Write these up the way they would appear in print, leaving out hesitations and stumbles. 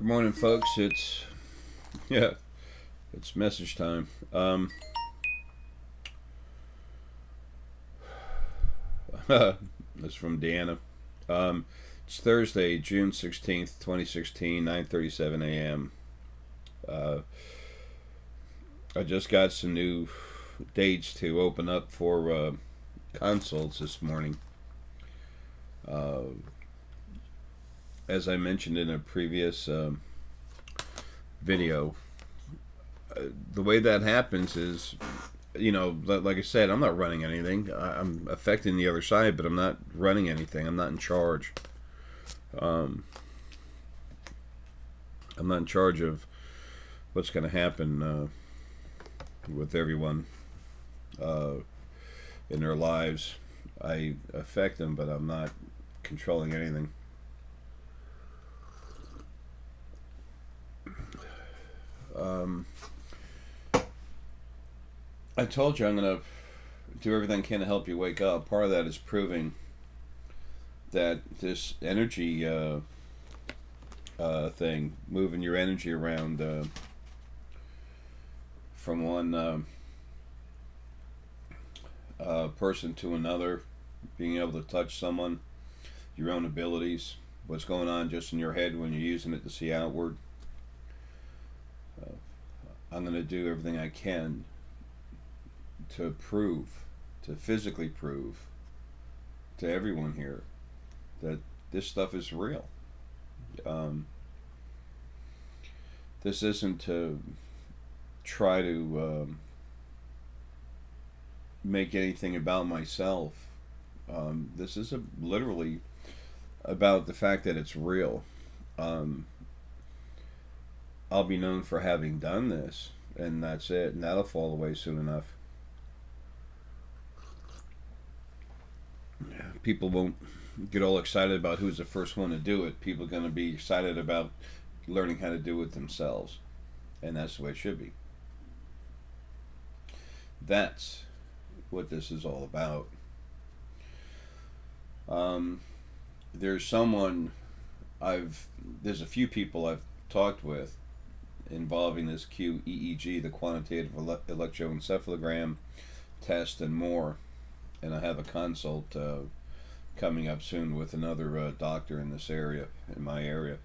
Good morning, folks. It's it's message time. It's from Deanna. It's Thursday, June 16th, 2016, 9:37 a.m. I just got some new dates to open up for consults this morning. As I mentioned in a previous video, the way that happens is, like I said, I'm not running anything. I'm affecting the other side, but I'm not running anything. I'm not in charge. I'm not in charge of what's going to happen with everyone in their lives. I affect them, but I'm not controlling anything. I told you I'm going to do everything I can to help you wake up. Part of that is proving that this energy thing, moving your energy around from one person to another, being able to touch someone, your own abilities, what's going on just in your head when you're using it to see outward. I'm going to do everything I can to physically prove to everyone here that this stuff is real. This isn't to try to make anything about myself. This is literally about the fact that it's real. I'll be known for having done this, and that's it, and that'll fall away soon enough. People won't get all excited about who's the first one to do it. People are going to be excited about learning how to do it themselves, and that's the way it should be. That's what this is all about. There's a few people I've talked with involving this QEEG, the quantitative electroencephalogram test, and more. And I have a consult coming up soon with another doctor in this area, in my area.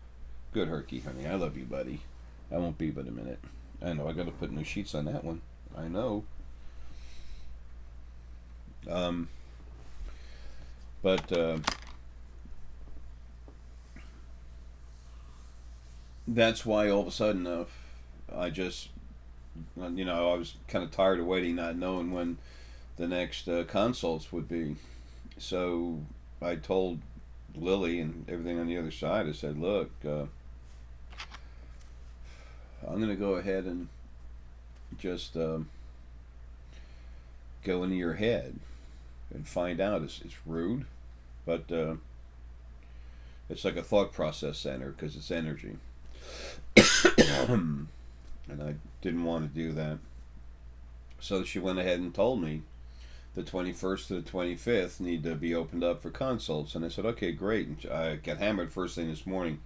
Good herky, honey. I love you, buddy. I won't be but a minute. I know, I gotta put new sheets on that one. I know. That's why all of a sudden I just, I was kind of tired of waiting, not knowing when the next consults would be. So I told Lily and everything on the other side, I said, look, I'm going to go ahead and just go into your head and find out. It's rude, but it's like a thought process center because it's energy. And I didn't want to do that. So she went ahead and told me the 21st to the 25th need to be opened up for consults. And I said, okay, great. And I got hammered first thing this morning.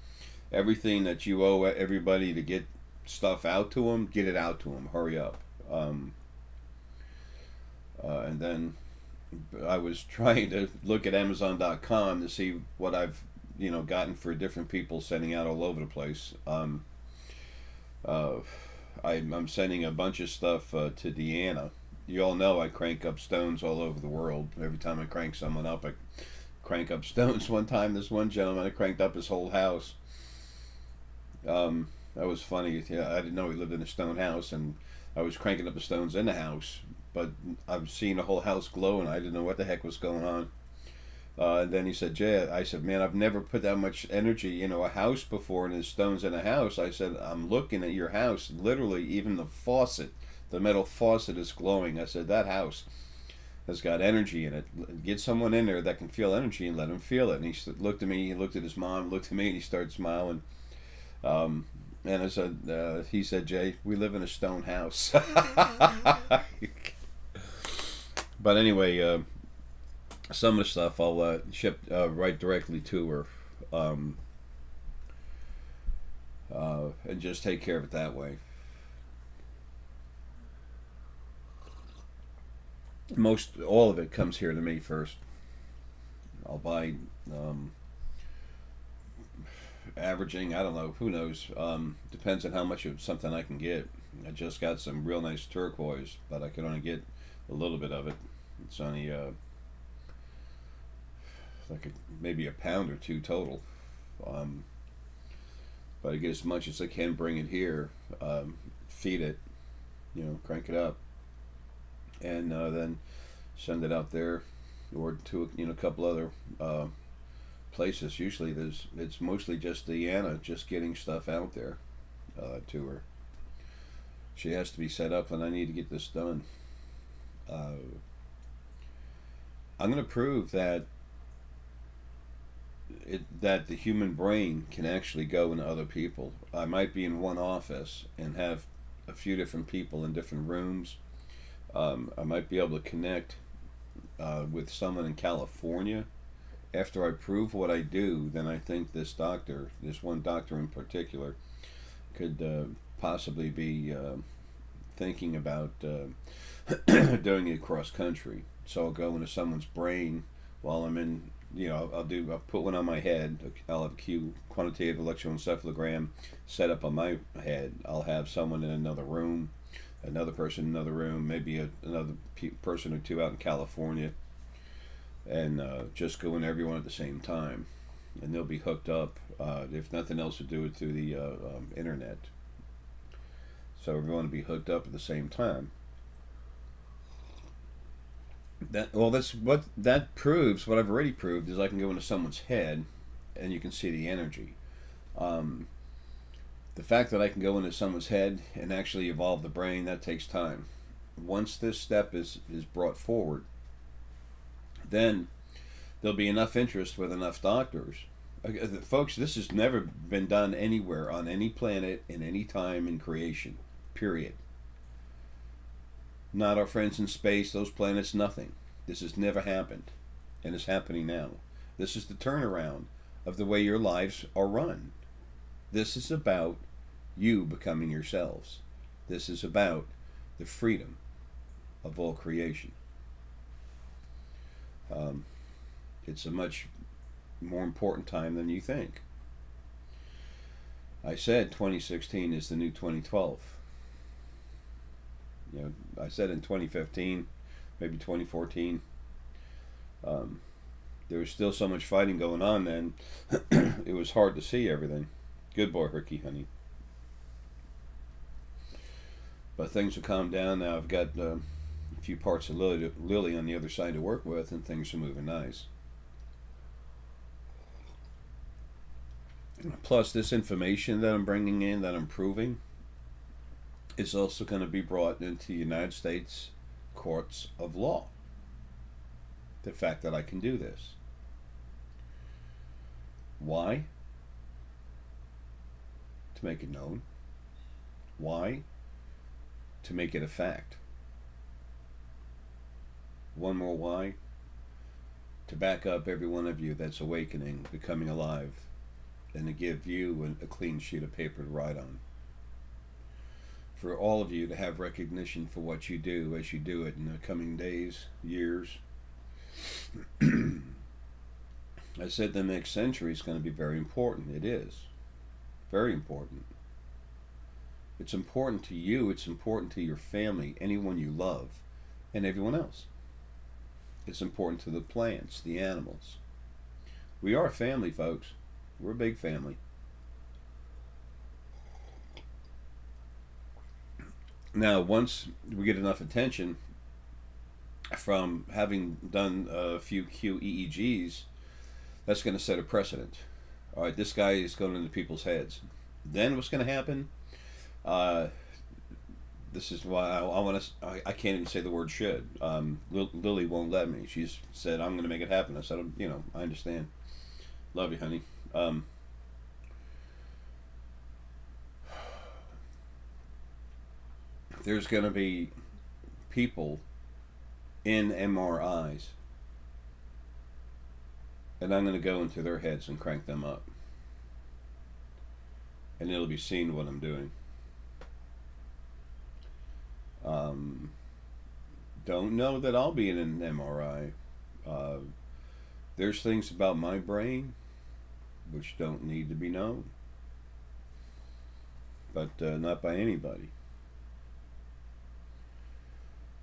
Everything that you owe everybody to get stuff out to them, get it out to them. Hurry up. And then I was trying to look at Amazon.com to see what I've gotten for different people sending out all over the place. I'm sending a bunch of stuff to Deanna. You all know I crank up stones all over the world. Every time I crank someone up, I crank up stones. One time, this one gentleman, I cranked up his whole house. That was funny. Yeah, I didn't know he lived in a stone house, and I was cranking up the stones in the house, but I was seeing the whole house glow, and I didn't know what the heck was going on. And then he said, Jay, I said, man, I've never put that much energy into a house before, and there's stones in a house. I said, I'm looking at your house. Literally, even the faucet, the metal faucet is glowing. I said, that house has got energy in it. Get someone in there that can feel energy and let him feel it. And he looked at me, he looked at his mom, looked at me, and he started smiling. And I said, he said, Jay, we live in a stone house. But anyway, some of the stuff I'll ship right directly to her. and just take care of it that way. Most all of it comes here to me first. I'll buy, um, averaging, I don't know, who knows. Depends on how much of something I can get. I just got some real nice turquoise, but I can only get a little bit of it. It's only like maybe a pound or two total. Um, but I get as much as I can, bring it here, feed it, crank it up, and then send it out there, or to a couple other places. Usually, it's mostly just Deanna just getting stuff out there to her. She has to be set up, and I need to get this done. I'm going to prove that the human brain can actually go into other people. I might be in one office and have a few different people in different rooms. I might be able to connect with someone in California. After I prove what I do, then I think this one doctor in particular, could possibly be thinking about doing it cross country. So I'll go into someone's brain while I'm in. I'll put one on my head. I'll have a quantitative electroencephalogram set up on my head. I'll have someone in another room, another person in another room, maybe another person or two out in California, and just go in everyone at the same time, and they'll be hooked up. If nothing else, to do it through the internet. So everyone will be hooked up at the same time. That's what that proves. What I've already proved is I can go into someone's head, and you can see the energy. The fact that I can go into someone's head and actually evolve the brain, that takes time. Once this step is brought forward, then there'll be enough interest with enough doctors. Folks, this has never been done anywhere on any planet in any time in creation. Period. Not our friends in space, those planets, nothing. This has never happened, and it's happening now. This is the turnaround of the way your lives are run. This is about you becoming yourselves. This is about the freedom of all creation. It's a much more important time than you think. I said 2016 is the new 2012. I said in 2015, maybe 2014, there was still so much fighting going on then. It was hard to see everything. Good boy, Ricky, honey. But things have calmed down now. I've got a few parts of Lily on the other side to work with, and things are moving nice. Plus, this information that I'm bringing in, that I'm proving, is also going to be brought into the United States courts of law. The fact that I can do this. Why? To make it known. Why? To make it a fact. One more why. To back up every one of you that's awakening, becoming alive, and to give you a clean sheet of paper to write on. For all of you to have recognition for what you do as you do it in the coming days, years. I said the next century is going to be very important. It is. Very important. It's important to you. It's important to your family, anyone you love, and everyone else. It's important to the plants, the animals. We are a family, folks. We're a big family. Now, once we get enough attention from having done a few QEEGs, that's going to set a precedent. All right, this guy is going into people's heads. Then what's going to happen? This is why I can't even say the word should. Lily won't let me. She's said, I'm going to make it happen. I said, I understand. Love you, honey. There's going to be people in MRIs, and I'm going to go into their heads and crank them up. and it'll be seen what I'm doing. Don't know that I'll be in an MRI. There's things about my brain which don't need to be known, but not by anybody.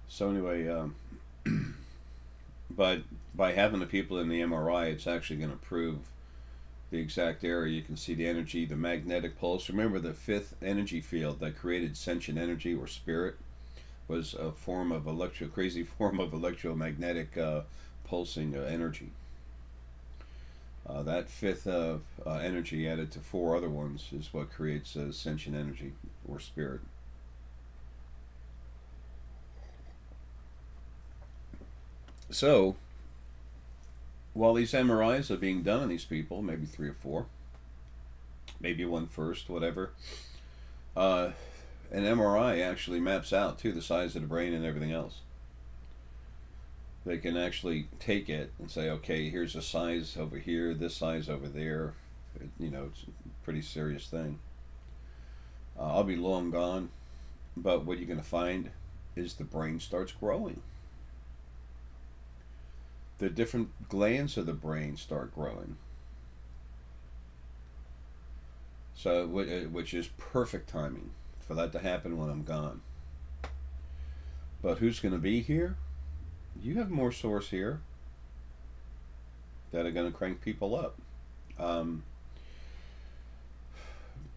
So anyway, but by having the people in the MRI, it's actually going to prove the exact area. You can see the energy, the magnetic pulse. Remember, the fifth energy field that created sentient energy or spirit was a form of crazy form of electromagnetic pulsing energy. That fifth energy added to four other ones is what creates sentient energy or spirit. So, while these MRIs are being done on these people, maybe 3 or 4, maybe one first, whatever, an MRI actually maps out to the size of the brain and everything else. They can actually take it and say, okay, here's a size over here, this size over there. It's a pretty serious thing. I'll be long gone, but what you're going to find is the brain starts growing. The different glands of the brain start growing. So, which is perfect timing for that to happen when I'm gone. But who's going to be here? You have more source here that are going to crank people up.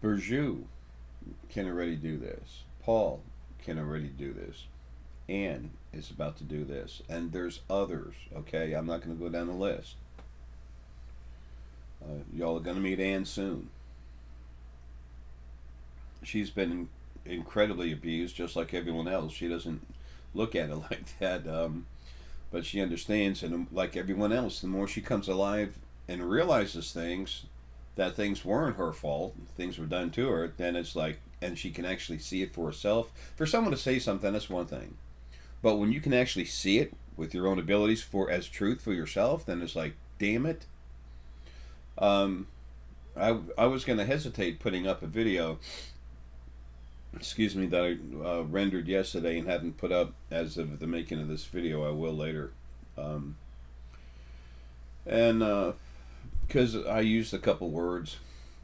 Burju can already do this. Paul can already do this. Anne is about to do this, and there's others. Okay, I'm not going to go down the list. Y'all are going to meet Anne soon. She's been incredibly abused, just like everyone else. She doesn't look at it like that, but she understands, and like everyone else, the more she comes alive and realizes things, that things weren't her fault, things were done to her, then it's like, and she can actually see it for herself. For someone to say something, that's one thing. But when you can actually see it with your own abilities as truth for yourself, then it's like, damn it. I was going to hesitate putting up a video, that I rendered yesterday and haven't put up as of the making of this video. I will later. Because I used a couple words,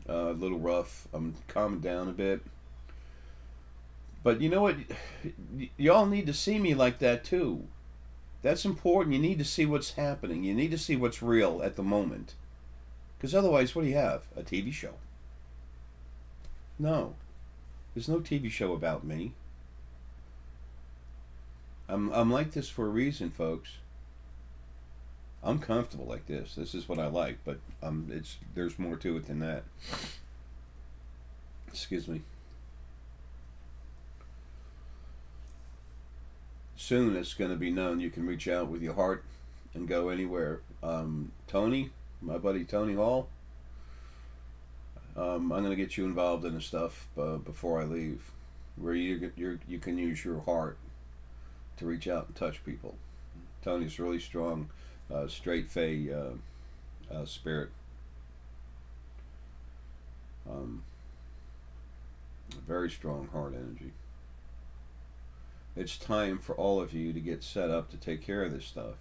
a little rough. I'm calming down a bit. But you know what? Y'all need to see me like that too. That's important. You need to see what's happening. You need to see what's real at the moment. Because otherwise, what do you have? A TV show? No. There's no TV show about me. I'm like this for a reason, folks. I'm comfortable like this. This is what I like, but there's more to it than that. Excuse me. Soon it's going to be known. You can reach out with your heart and go anywhere. Tony, my buddy Tony Hall, I'm going to get you involved in the stuff before I leave, where you can use your heart to reach out and touch people. Tony's really strong, straight Fey spirit. Very strong heart energy. It's time for all of you to get set up to take care of this stuff.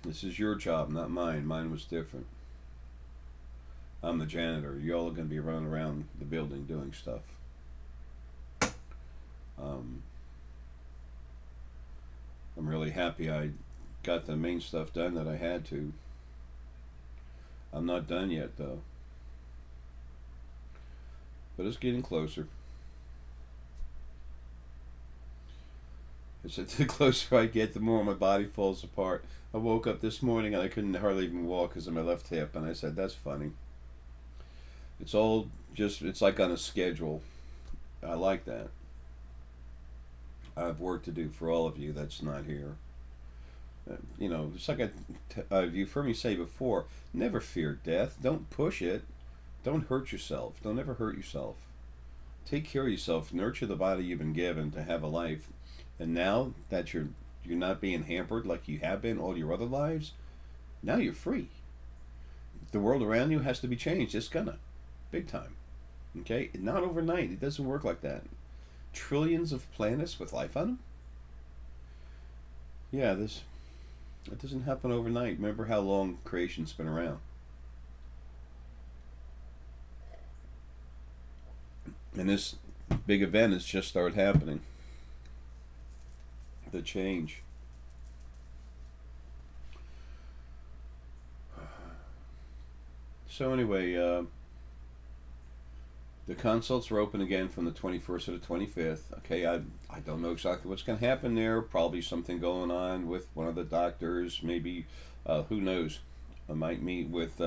This is your job, not mine. Mine was different. I'm the janitor. Y'all are going to be running around the building doing stuff. I'm really happy I got the main stuff done that I had to. I'm not done yet, though. But it's getting closer. It's the closer I get, the more my body falls apart. I woke up this morning and I couldn't hardly even walk because of my left hip, and I said, that's funny. It's all just, it's like on a schedule. I like that. I have work to do for all of you that's not here. It's like you've heard me say before, never fear death. Don't push it. Don't hurt yourself. Don't ever hurt yourself. Take care of yourself. Nurture the body you've been given to have a life. And now that you're not being hampered like you have been all your other lives, now you're free. The world around you has to be changed. It's gonna. Big time. Okay, not overnight. It doesn't work like that. Trillions of planets with life on them. Yeah, this it doesn't happen overnight. Remember how long creation's been around, and this big event has just started happening. The change. So anyway, the consults are open again from the 21st to the 25th. Okay, I don't know exactly what's going to happen there. Probably something going on with one of the doctors. Maybe, who knows? I might meet with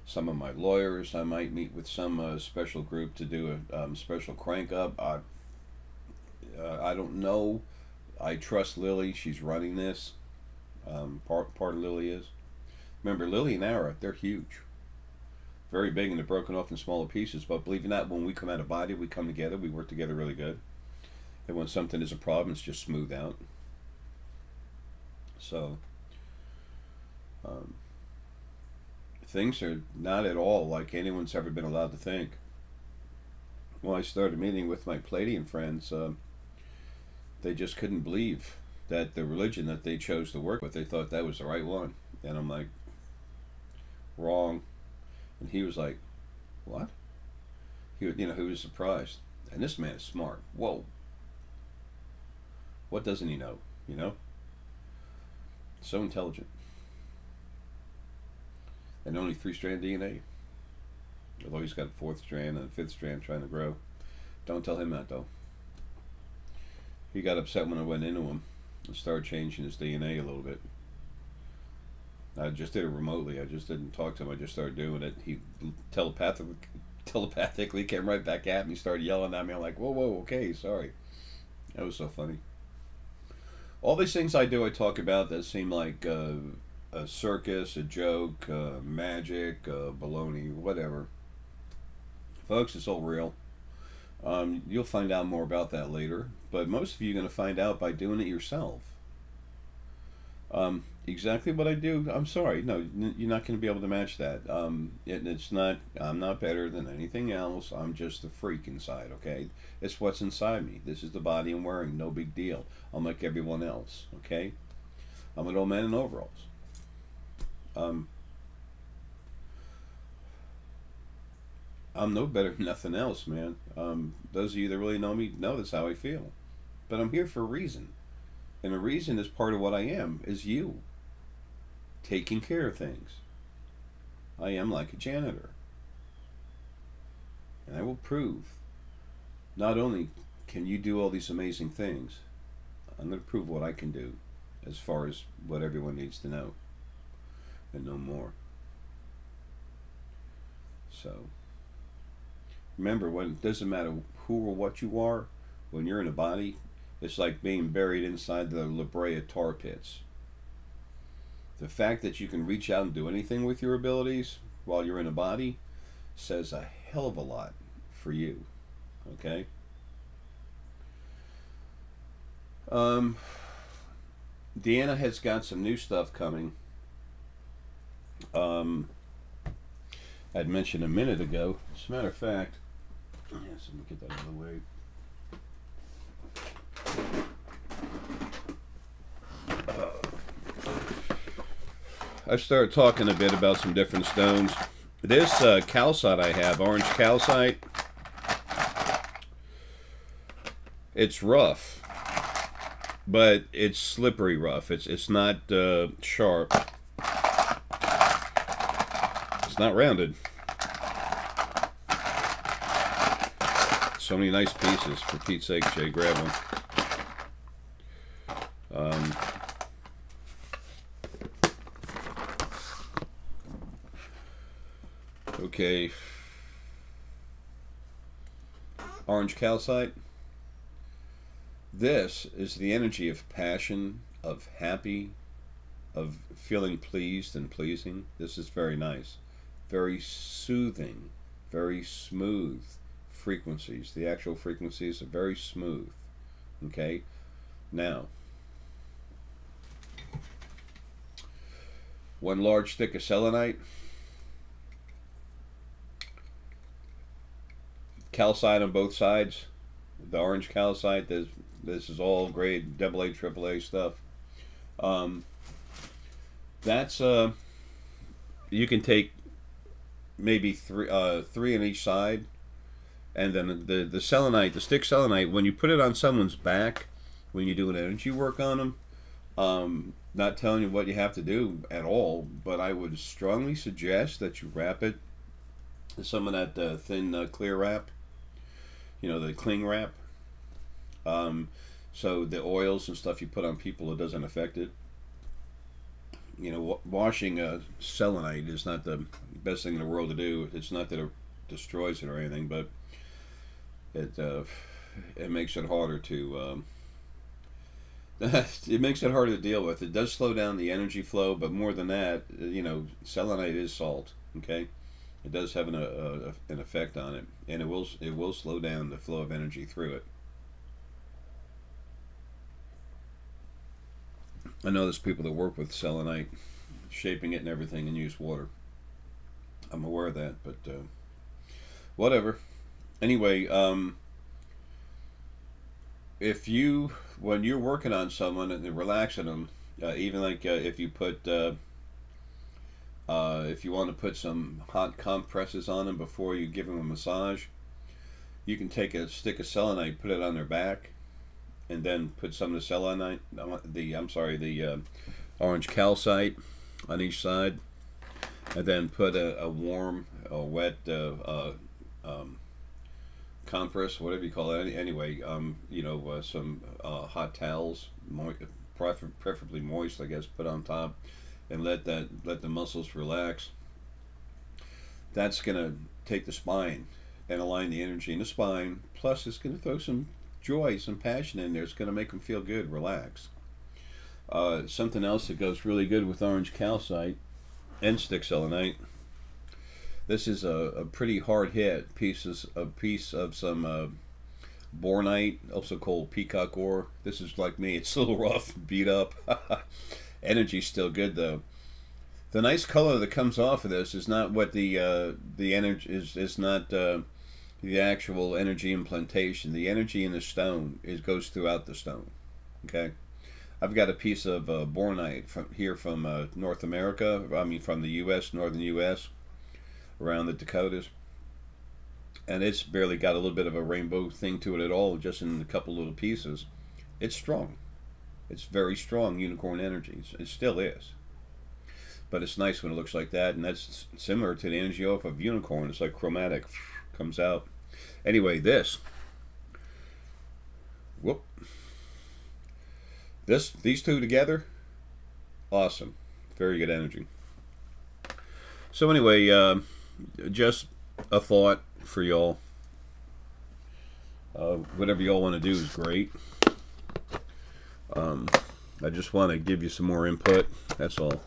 some of my lawyers. I might meet with some special group to do a special crank up. I don't know. I trust Lily. She's running this. Part of Lily is. Remember, Lily and Ara, they're huge. Very big, and they're broken off in smaller pieces. But believe it or not, when we come out of body, we come together. We work together really good. And when something is a problem, it's just smooth out. So, things are not at all like anyone's ever been allowed to think. When I started meeting with my Palladian friends, they just couldn't believe that the religion that they chose to work with, they thought that was the right one. And I'm like, wrong. And he was like, what? He was surprised. And this man is smart. Whoa. What doesn't he know? You know? So intelligent. And only 3-strand DNA. Although he's got a 4th strand and a 5th strand trying to grow. Don't tell him that, though. He got upset when I went into him and started changing his DNA a little bit. I just did it remotely. I just didn't talk to him. I just started doing it. He telepathically came right back at me, started yelling at me. I'm like, whoa, okay, sorry. That was so funny. All these things I do, I talk about that seem like a circus, a joke, magic, baloney, whatever. Folks, it's all real. You'll find out more about that later, but most of you are going to find out by doing it yourself. Exactly what I do, I'm sorry, no, you're not going to be able to match that. It's not, I'm not better than anything else. I'm just a freak inside, okay? It's what's inside me. This is the body I'm wearing, no big deal. I'm like everyone else, okay? I'm an old man in overalls. I'm no better than nothing else, man. Those of you that really know me know that's how I feel. But I'm here for a reason. And the reason is part of what I am, is you. Taking care of things. I am like a janitor. And I will prove, not only can you do all these amazing things, I'm going to prove what I can do as far as what everyone needs to know. And no more. So, remember, when it doesn't matter who or what you are, when you're in a body, it's like being buried inside the La Brea tar pits. The fact that you can reach out and do anything with your abilities while you're in a body says a hell of a lot for you. Okay? Deanna has got some new stuff coming. I'd mentioned a minute ago. As a matter of fact, yes, let me get that out of the way. I've started talking a bit about some different stones. This calcite I have, orange calcite, it's rough, but it's slippery rough. It's not sharp. It's not rounded. So many nice pieces. For Pete's sake, Jay, grab one. Okay. Orange calcite. This is the energy of passion, of happy, of feeling pleased and pleasing. This is very nice. Very soothing, very smooth frequencies. The actual frequencies are very smooth. Okay? Now, one large stick of selenite. calcite on both sides. The orange calcite. This is all grade AA, AAA stuff. Um, that's you can take maybe three on each side, and then the selenite, the stick selenite, when you put it on someone's back, when you do an energy work on them, not telling you what you have to do at all, but I would strongly suggest that you wrap it in some of that thin clear wrap, you know, the cling wrap, so the oils and stuff you put on people, it doesn't affect it. You know, washing selenite is not the best thing in the world to do. It's not that it destroys it or anything, but it makes it harder to it makes it harder to deal with. It does slow down the energy flow, but more than that, you know, selenite is salt. Okay, it does have an effect on it, and it will slow down the flow of energy through it. I know there's people that work with selenite, shaping it and everything, and use water. I'm aware of that, but whatever. Anyway, if you, when you're working on someone and relaxing them, even like if you put, if you want to put some hot compresses on them before you give them a massage, you can take a stick of selenite, put it on their back, and then put some of the selenite, the orange calcite on each side, and then put a warm or wet compress, whatever you call it. Anyway, you know, some hot towels, preferably moist, I guess, put on top, and let the muscles relax. That's gonna take the spine and align the energy in the spine. Plus, it's gonna throw some joy, some passion in there. It's gonna make them feel good, relax. Something else that goes really good with orange calcite and stick selenite. This is a pretty hard hit piece of some bornite, also called peacock ore. This is like me, it's a little rough, beat up. Energy's still good though. The nice color that comes off of this is not what the energy is not the actual energy implantation. The energy in the stone goes throughout the stone. Okay, I've got a piece of bornite from North America. I mean, from the U.S., northern U.S., around the Dakotas, and it's barely got a little bit of a rainbow thing to it at all, just in a couple little pieces. It's strong. It's very strong unicorn energy. It still is. But it's nice when it looks like that, and that's similar to the energy off of unicorn. It's like chromatic, comes out. Anyway, these two together, awesome. Very good energy. So anyway, just a thought for y'all. Whatever y'all want to do is great. I just want to give you some more input. That's all.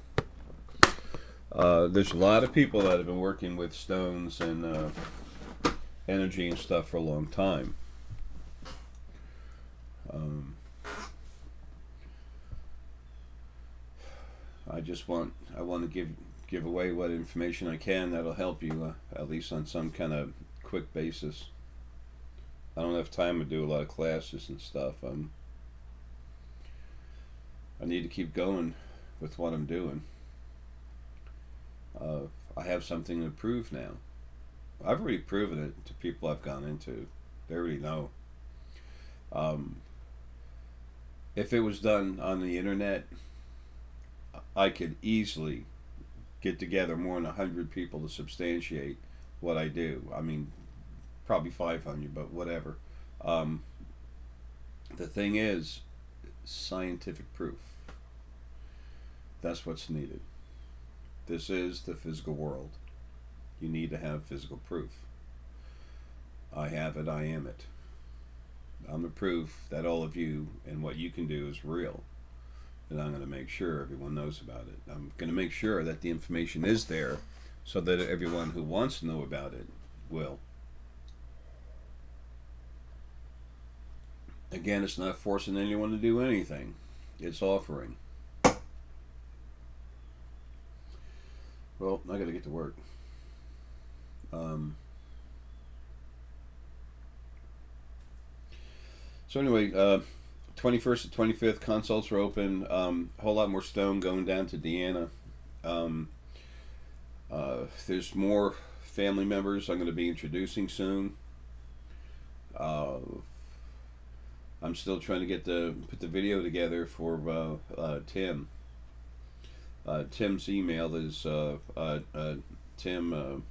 There's a lot of people that have been working with stones and energy and stuff for a long time. I want to give away what information I can that'll help you, at least on some kind of quick basis. I don't have time to do a lot of classes and stuff. I need to keep going with what I'm doing. I have something to prove now. I've already proven it to people I've gone into. They already know. If it was done on the internet, I could easily get together more than 100 people to substantiate what I do. I mean, probably 500, but whatever. The thing is, scientific proof. That's what's needed. This is the physical world. You need to have physical proof. I have it, I am it. I'm the proof that all of you and what you can do is real. And I'm going to make sure everyone knows about it. I'm going to make sure that the information is there so that everyone who wants to know about it will. Again, it's not forcing anyone to do anything. It's offering. Well, I got to get to work. So anyway, 21st to 25th consults are open. A whole lot more stone going down to Deanna. Um, there's more family members I'm going to be introducing soon. Uh, I'm still trying to put the video together for Tim. Tim's email is Tim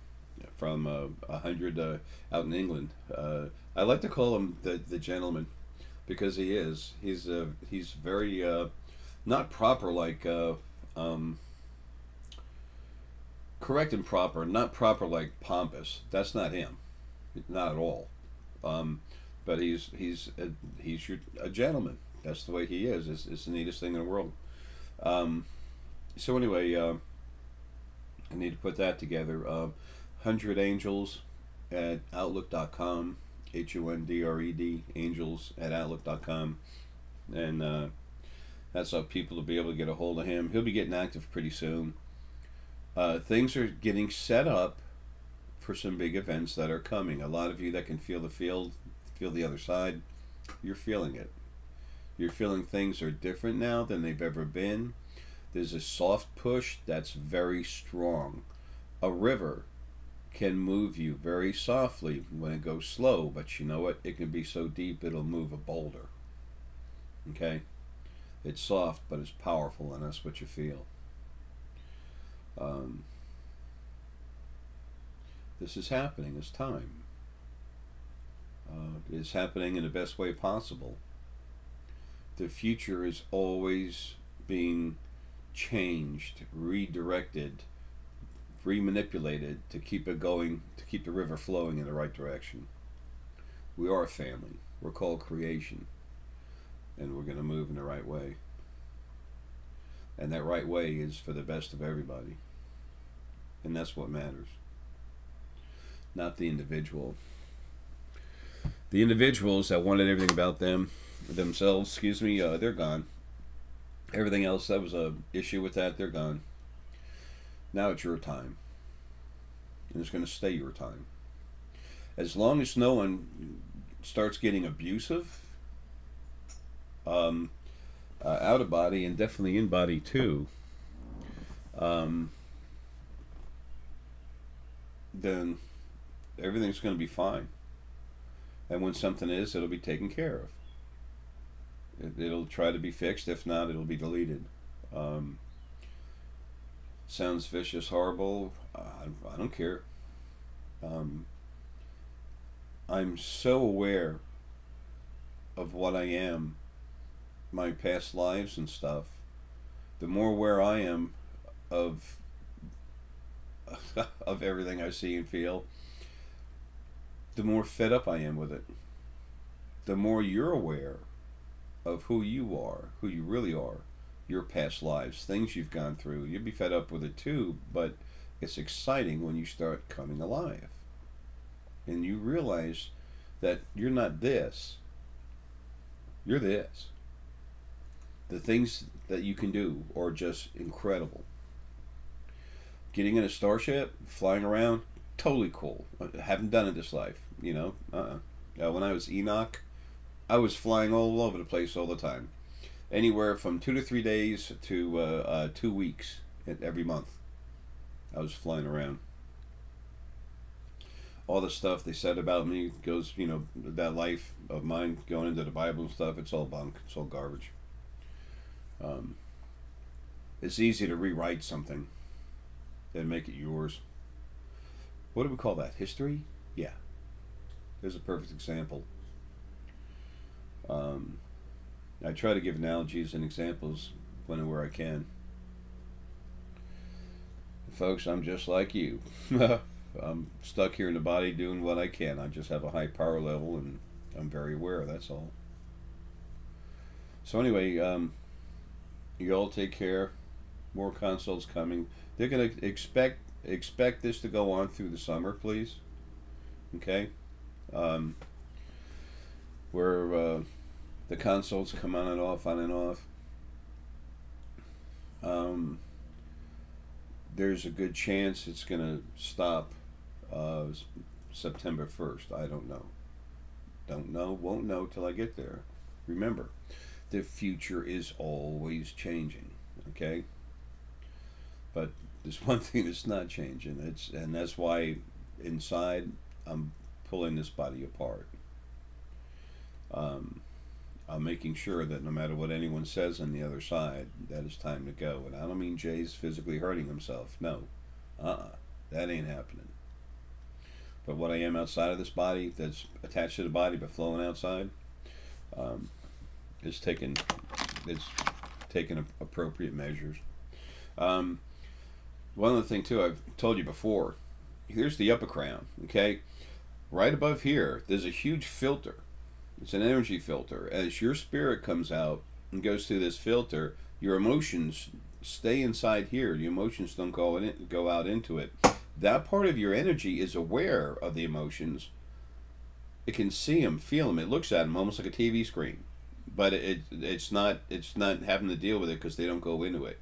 from 100 out in England. I like to call him the gentleman because he is. He's very not proper like correct and proper, not proper like pompous. That's not him, not at all. Um, but he's a gentleman. That's the way he is. It's the neatest thing in the world. Um, so anyway, I need to put that together. 100 Angels at Outlook.com. HUNDRED Angels at Outlook.com. And that's how people will be able to get a hold of him. He'll be getting active pretty soon. Things are getting set up for some big events that are coming. A lot of you that can feel the field, feel the other side, you're feeling it. You're feeling things are different now than they've ever been. There's a soft push that's very strong. A river can move you very softly when it goes slow, but you know what? It can be so deep it'll move a boulder. Okay? It's soft, but it's powerful, and that's what you feel. This is happening. It's time. It's happening in the best way possible. The future is always being changed, redirected, remanipulated to keep it going, to keep the river flowing in the right direction. We are a family. We're called creation. And we're going to move in the right way. And that right way is for the best of everybody. And that's what matters. Not the individual. The individuals that wanted everything about themselves, they're gone. Everything else that was a issue with that, they're gone. Now it's your time. And it's going to stay your time. As long as no one starts getting abusive, out of body and definitely in body too, then everything's going to be fine. And when something is, it'll be taken care of. It'll try to be fixed. If not, it'll be deleted. Sounds vicious, horrible. I don't care. I'm so aware of what I am, my past lives and stuff. The more aware I am of of everything I see and feel, the more fed up I am with it. The more you're aware of who you are, who you really are, your past lives, things you've gone through, you'll be fed up with it too, but it's exciting when you start coming alive. And you realize that you're not this, you're this. The things that you can do are just incredible. Getting in a starship, flying around, totally cool. I haven't done it this life, you know. When I was Enoch, I was flying all over the place all the time. Anywhere from 2 to 3 days to 2 weeks every month. I was flying around. All the stuff they said about me goes, you know, that life of mine going into the Bible and stuff, it's all bunk. It's all garbage. It's easy to rewrite something and make it yours. What do we call that? History? Yeah. There's a perfect example. I try to give analogies and examples when and where I can. Folks, I'm just like you. I'm stuck here in the body doing what I can. I just have a high power level and I'm very aware, that's all. So anyway, you all take care. More consults coming. They're going to expect this to go on through the summer, please. Okay? Where the consults come on and off, on and off. There's a good chance it's going to stop September 1st. I don't know. Don't know, won't know till I get there. Remember, the future is always changing, okay? But there's one thing that's not changing. And that's why inside I'm pulling this body apart. Um, I'm making sure that no matter what anyone says on the other side, that it's time to go. And I don't mean Jay's physically hurting himself. No. That ain't happening. But what I am outside of this body, that's attached to the body but flowing outside, um, is taking appropriate measures. Um, One other thing too, I've told you before. Here's the upper crown. Okay, right above here, there's a huge filter. It's an energy filter. As your spirit comes out and goes through this filter, your emotions stay inside here. The emotions don't go out into it. That part of your energy is aware of the emotions. It can see them, feel them. It looks at them almost like a TV screen, but it's not having to deal with it because they don't go into it.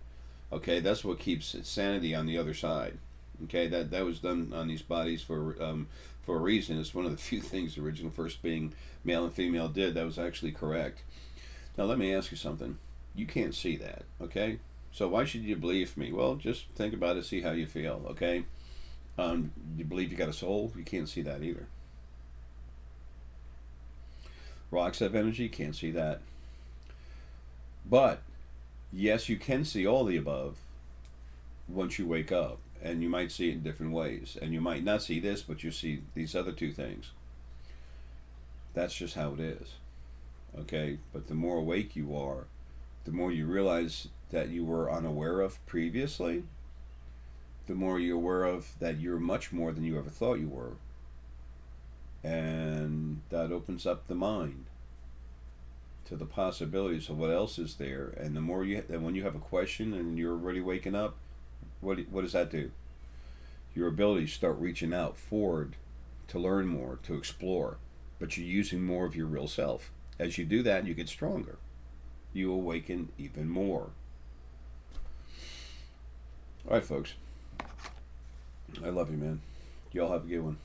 Okay, that's what keeps its sanity on the other side. Okay, that was done on these bodies for a reason. It's one of the few things the original first being male and female did that was actually correct. Now let me ask you something. You can't see that, okay? So why should you believe me? Well, just think about it, see how you feel, okay? You believe you got a soul? You can't see that either. Rocks have energy, can't see that. But yes, you can see all the above once you wake up, and you might see it in different ways, and you might not see this, but you see these other two things. That's just how it is, okay? But the more awake you are, the more you realize that you were unaware of previously, the more you're aware of that you're much more than you ever thought you were, and that opens up the mind to the possibilities of what else is there. And the more and when you have a question and you're already waking up, what does that do? Your abilities start reaching out forward to learn more, to explore, but you're using more of your real self. As you do that, you get stronger. You awaken even more. All right, folks. I love you, man. Y'all have a good one.